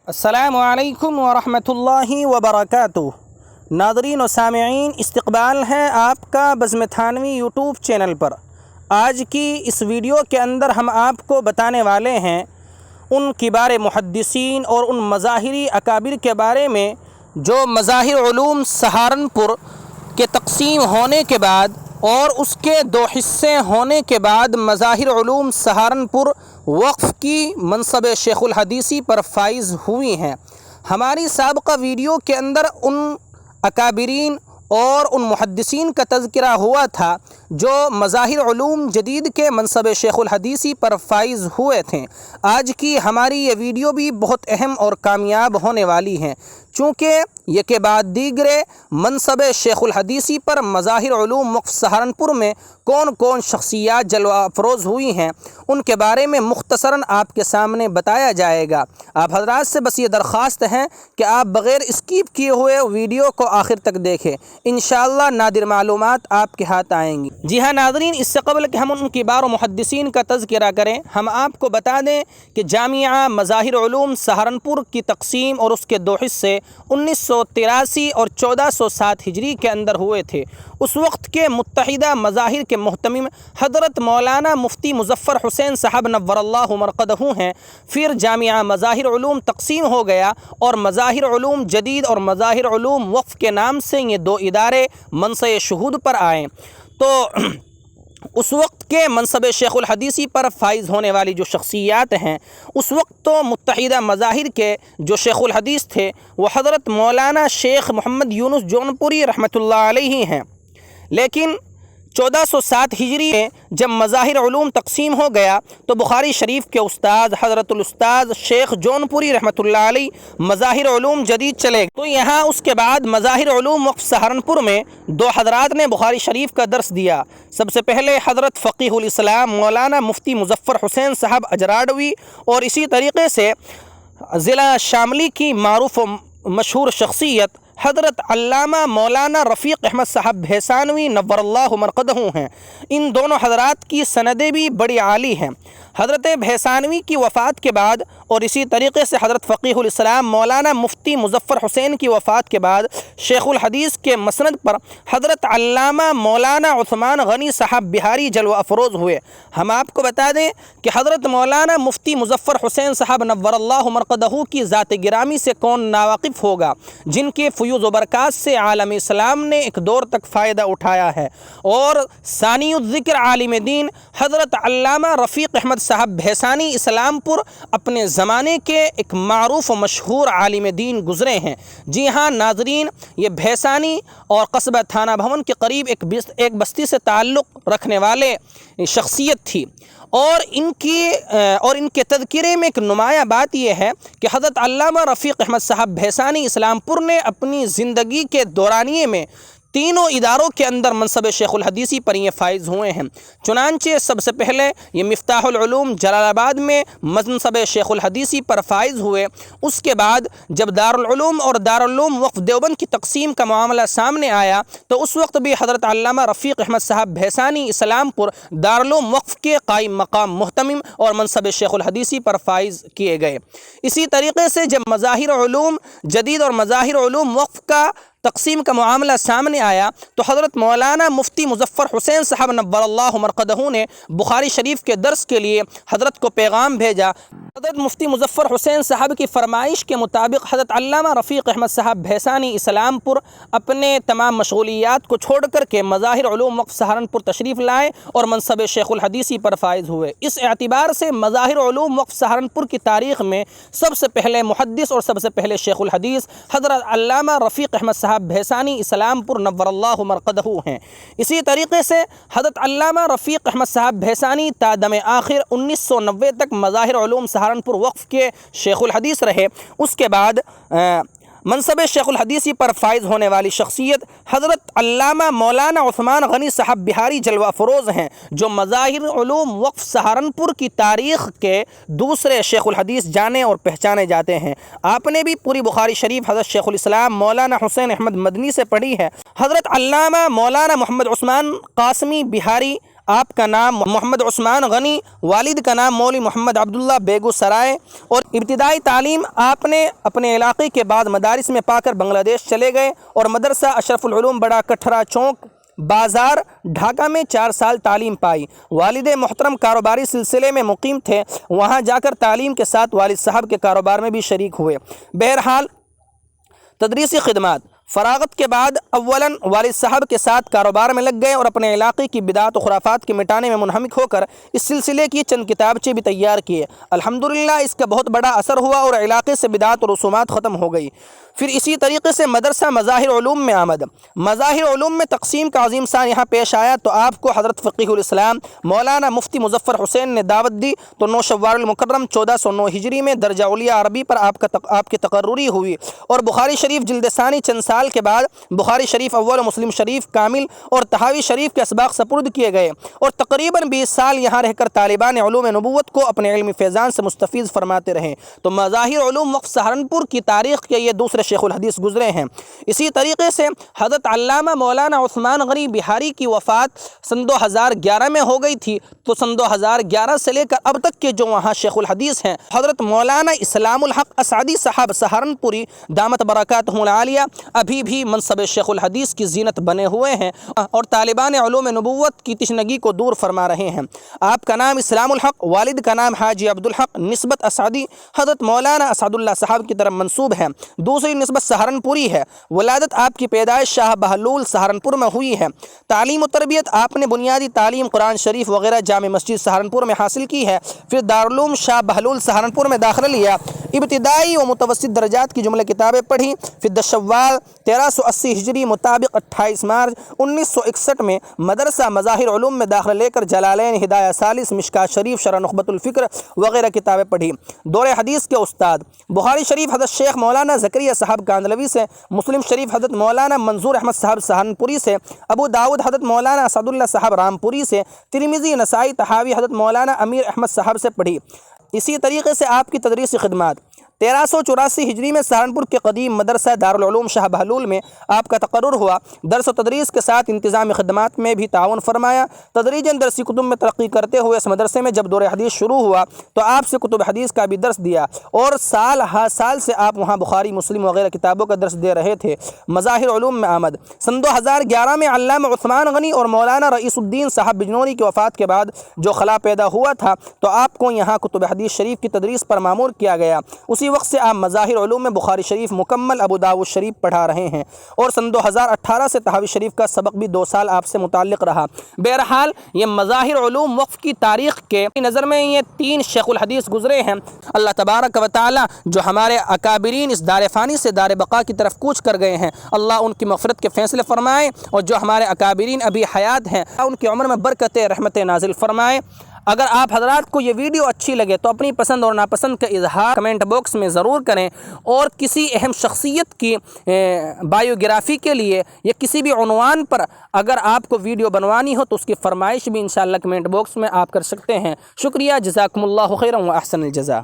السلام علیکم ورحمۃ اللہ وبرکاتہ۔ ناظرین و سامعین، استقبال ہے آپ کا بزم تھانوی یوٹیوب چینل پر۔ آج کی اس ویڈیو کے اندر ہم آپ کو بتانے والے ہیں ان کبار محدثین اور ان مظاہری اکابر کے بارے میں جو مظاہر علوم سہارنپور کے تقسیم ہونے کے بعد اور اس کے دو حصے ہونے کے بعد مظاہر علوم سہارنپور وقف کی منصب شیخ الحدیثی پر فائز ہوئی ہیں۔ ہماری سابقہ ویڈیو کے اندر ان اکابرین اور ان محدثین کا تذکرہ ہوا تھا جو مظاہر علوم جدید کے منصب شیخ الحدیثی پر فائز ہوئے تھے۔ آج کی ہماری یہ ویڈیو بھی بہت اہم اور کامیاب ہونے والی ہے، چونکہ یہ کے بعد دیگرے منصب شیخ الحدیثی پر مظاہر علوم وقف سہارنپور میں کون کون شخصیات جلوہ افروز ہوئی ہیں ان کے بارے میں مختصراً آپ کے سامنے بتایا جائے گا۔ آپ حضرات سے بس یہ درخواست ہے کہ آپ بغیر اسکیپ کیے ہوئے ویڈیو کو آخر تک دیکھیں، انشاءاللہ نادر معلومات آپ کے ہاتھ آئیں گی۔ جی ہاں ناظرین، اس سے قبل کہ ہم ان کبار و محدثین کا تذکرہ کریں، ہم آپ کو بتا دیں کہ جامعہ مظاہر علوم سہارنپور کی تقسیم اور اس کے دو حصے 1983 اور 1407 ہجری کے اندر ہوئے تھے۔ اس وقت کے متحدہ مظاہر کے محتمم حضرت مولانا مفتی مظفر حسین صاحب نور اللہ مرقدہ ہیں۔ پھر جامعہ مظاہر علوم تقسیم ہو گیا اور مظاہر علوم جدید اور مظاہر علوم وقف کے نام سے یہ دو ادارے منصب شہود پر آئے۔ تو اس وقت کے منصب شیخ الحدیثی پر فائز ہونے والی جو شخصیات ہیں، اس وقت تو متحدہ مظاہر کے جو شیخ الحدیث تھے وہ حضرت مولانا شیخ محمد یونس جونپوری رحمۃ اللہ علیہ ہیں، لیکن 1407 ہجری میں جب مظاہر علوم تقسیم ہو گیا تو بخاری شریف کے استاد حضرت الاستاذ شیخ جونپوری رحمۃ اللہ علیہ مظاہر علوم جدید چلے گئے۔ تو یہاں اس کے بعد مظاہر علوم وقف سہارنپور میں دو حضرات نے بخاری شریف کا درس دیا۔ سب سے پہلے حضرت فقیہ الاسلام مولانا مفتی مظفر حسین صاحب اجراڈوی، اور اسی طریقے سے ضلع شاملی کی معروف و مشہور شخصیت حضرت علامہ مولانا رفیق احمد صاحب بھیسانوی نور اللہ مرقدہ ہیں۔ ان دونوں حضرات کی سندیں بھی بڑی عالی ہیں۔ حضرت بھیسانوی کی وفات کے بعد اور اسی طریقے سے حضرت فقیہ الاسلام مولانا مفتی مظفر حسین کی وفات کے بعد شیخ الحدیث کے مسند پر حضرت علامہ مولانا عثمان غنی صاحب بہاری جلوہ افروز ہوئے۔ ہم آپ کو بتا دیں کہ حضرت مولانا مفتی مظفر حسین صاحب نور اللہ مرقدہ کی ذات گرامی سے کون ناواقف ہوگا، جن کے فیوز و برکات سے عالم اسلام نے ایک دور تک فائدہ اٹھایا ہے۔ اور ثانی الذکر عالم دین حضرت علامہ رفیق احمد صاحب بھیسانی اسلام پور اپنے زمانے کے ایک معروف و مشہور عالم دین گزرے ہیں۔ جی ہاں ناظرین، یہ بھیسانی اور قصبہ تھانہ بھون کے قریب ایک بستی سے تعلق رکھنے والے شخصیت تھی، اور ان کے تذکرے میں ایک نمایاں بات یہ ہے کہ حضرت علامہ رفیق احمد صاحب بھیسانی اسلام پور نے اپنی زندگی کے دورانیے میں تینوں اداروں کے اندر منصب شیخ الحدیثی پر یہ فائز ہوئے ہیں۔ چنانچہ سب سے پہلے یہ مفتاح العلوم جلال آباد میں منصب شیخ الحدیثی پر فائز ہوئے۔ اس کے بعد جب دارالعلوم اور دارالعلوم وقف دیوبند کی تقسیم کا معاملہ سامنے آیا تو اس وقت بھی حضرت علامہ رفیق احمد صاحب بھیسانی اسلام پور دارالعلوم وقف کے قائم مقام محتمم اور منصب شیخ الحدیثی پر فائز کیے گئے۔ اسی طریقے سے جب مظاہر علوم جدید اور مظاہر علوم وقف کا تقسیم کا معاملہ سامنے آیا تو حضرت مولانا مفتی مظفر حسین صاحب نور اللہ مرقدہ نے بخاری شریف کے درس کے لیے حضرت کو پیغام بھیجا۔ حضرت مفتی مظفر حسین صاحب کی فرمائش کے مطابق حضرت علامہ رفیق احمد صاحب بھیسانی اسلام پور اپنے تمام مشغولیات کو چھوڑ کر کے مظاہر علوم وقف سہارنپور تشریف لائے اور منصب شیخ الحدیثی پر فائز ہوئے۔ اس اعتبار سے مظاہر علوم وقف سہارنپور کی تاریخ میں سب سے پہلے محدث اور سب سے پہلے شیخ الحدیث حضرت علامہ رفیق احمد صاحب بھیسانی اسلام پور نور اللہ مرقدہ ہیں۔ اسی طریقے سے حضرت علامہ رفیق احمد صاحب بھیسانی تا دم آخر 1990 تک مظاہر علوم سہارنپور وقف کے شیخ الحدیث رہے۔ اس کے بعد منصب شیخ الحدیثی پر فائز ہونے والی شخصیت حضرت علامہ مولانا عثمان غنی صاحب بہاری جلوہ افروز ہیں، جو مظاہر علوم وقف سہارنپور کی تاریخ کے دوسرے شیخ الحدیث جانے اور پہچانے جاتے ہیں۔ آپ نے بھی پوری بخاری شریف حضرت شیخ الاسلام مولانا حسین احمد مدنی سے پڑھی ہے۔ حضرت علامہ مولانا محمد عثمان قاسمی بہاری آپ کا نام محمد عثمان غنی، والد کا نام مولوی محمد عبداللہ بیگو سرائے، اور ابتدائی تعلیم آپ نے اپنے علاقے کے بعد مدارس میں پا کر بنگلہ دیش چلے گئے اور مدرسہ اشرف العلوم بڑا کٹھرا چوک بازار ڈھاکہ میں 4 سال تعلیم پائی۔ والد محترم کاروباری سلسلے میں مقیم تھے، وہاں جا کر تعلیم کے ساتھ والد صاحب کے کاروبار میں بھی شریک ہوئے۔ بہرحال تدریسی خدمات، فراغت کے بعد اولاً والد صاحب کے ساتھ کاروبار میں لگ گئے اور اپنے علاقے کی بدعت و خرافات کے مٹانے میں منہمک ہو کر اس سلسلے کی چند کتابچے بھی تیار کیے۔ الحمدللہ اس کا بہت بڑا اثر ہوا اور علاقے سے بدعت و رسومات ختم ہو گئی۔ پھر اسی طریقے سے مدرسہ مظاہر علوم میں آمد۔ مظاہر علوم میں تقسیم کا عظیم سان یہاں پیش آیا تو آپ کو حضرت فقیہ الاسلام مولانا مفتی مظفر حسین نے دعوت دی تو 9 شوال المکرم 1409 ہجری میں درجہ علیہ عربی پر آپ کی تقرری ہوئی، اور بخاری شریف جلد ثانی چند سال کے بعد بخاری شریف اول و مسلم شریف کامل اور تحاوی شریف کے اسباق سپرد کیے گئے، اور تقریباً 20 سال یہاں رہ کر طالبان علوم نبوت کو اپنے علمی فیضان سے مستفیض فرماتے رہے۔ تو مظاہر علوم وقف سہارنپور کی تاریخ کے یہ دوسرے شیخ الحدیث گزرے ہیں۔ اسی طریقے سے حضرت علامہ مولانا عثمان غنی بہاری کی وفات سن 2011 میں ہو گئی تھی، تو سن 2011 سے لے کر اب تک کے جو وہاں شیخ الحدیث ہیں حضرت مولانا اسلام الحق اسعدی صاحب سہارنپوری دامت برکاتہم العالیہ ابھی بھی منصب شیخ الحدیث کی زینت بنے ہوئے ہیں اور طالبان علوم نبوت کی تشنگی کو دور فرما رہے ہیں۔ آپ کا نام اسلام الحق، والد کا نام حاجی عبدالحق، نسبت اسعدی حضرت مولانا اسعد اللہ صاحب کی طرف منسوب ہے، دوسری نسبت سہارنپوری ہے۔ ولادت آپ کی پیدائش شاہ بہلول سہارنپور میں ہوئی ہے۔ تعلیم و تربیت آپ نے بنیادی تعلیم قرآن شریف وغیرہ جامع مسجد سہارنپور میں حاصل کی ہے، پھر دارالعلوم شاہ بہلول سہارنپور میں داخلہ لیا، ابتدائی و متوسط درجات کی جملہ کتابیں پڑھی، پھر 10 شوال 1380 ہجری مطابق 28 مارچ 1961 میں مدرسہ مظاہر علوم میں داخلہ لے کر جلالین، ہدایہ ثالث، مشکات شریف، شرح نخبۃ الفکر وغیرہ کتابیں پڑھی۔ دور حدیث کے استاد، بخاری شریف حضرت شیخ مولانا زکریا صاحب کاندلوی سے، مسلم شریف حضرت مولانا منظور احمد صاحب سہارنپوری سے، ابو داؤد حضرت مولانا اسعد اللہ صاحب رامپوری سے، ترمذی، نسائی، تحاوی حضرت مولانا امیر احمد صاحب سے پڑھی۔ اسی طریقے سے آپ کی تدریسی خدمات، 1384 ہجری میں سہارنپور کے قدیم مدرسہ دارالعلوم شاہ بہلول میں آپ کا تقرر ہوا، درس و تدریس کے ساتھ انتظام خدمات میں بھی تعاون فرمایا۔ تدریجاً درسی کتب میں ترقی کرتے ہوئے اس مدرسے میں جب دور حدیث شروع ہوا تو آپ سے کتب حدیث کا بھی درس دیا، اور سال ہر سال سے آپ وہاں بخاری، مسلم وغیرہ کتابوں کا درس دے رہے تھے۔ مظاہر علوم میں آمد، سن 2011 میں علامہ عثمان غنی اور مولانا رئیس الدین صاحب بجنوری کی وفات کے بعد جو خلا پیدا ہوا تھا تو آپ کو یہاں کتب حدیث شریف کی تدریس پر مامور کیا گیا۔ اسی وقت سے آپ مظاہر علوم میں بخاری شریف مکمل، ابو داؤد شریف پڑھا رہے ہیں، اور سن 2018 سے تحاوی شریف کا سبق بھی 2 سال آپ سے متعلق رہا۔ بہرحال یہ مظاہر علوم وقف کی تاریخ کے نظر میں یہ 3 شیخ الحدیث گزرے ہیں۔ اللہ تبارک و تعالی جو ہمارے اکابرین اس دار فانی سے دار بقا کی طرف کوچ کر گئے ہیں، اللہ ان کی مغفرت کے فیصلے فرمائے، اور جو ہمارے اکابرین ابھی حیات ہیں ان کی عمر میں برکت رحمت نازل فرمائے۔ اگر آپ حضرات کو یہ ویڈیو اچھی لگے تو اپنی پسند اور ناپسند کا اظہار کمنٹ باکس میں ضرور کریں، اور کسی اہم شخصیت کی بایوگرافی کے لیے یا کسی بھی عنوان پر اگر آپ کو ویڈیو بنوانی ہو تو اس کی فرمائش بھی انشاءاللہ کمنٹ باکس میں آپ کر سکتے ہیں۔ شکریہ، جزاکم اللہ خیرا و احسن الجزا۔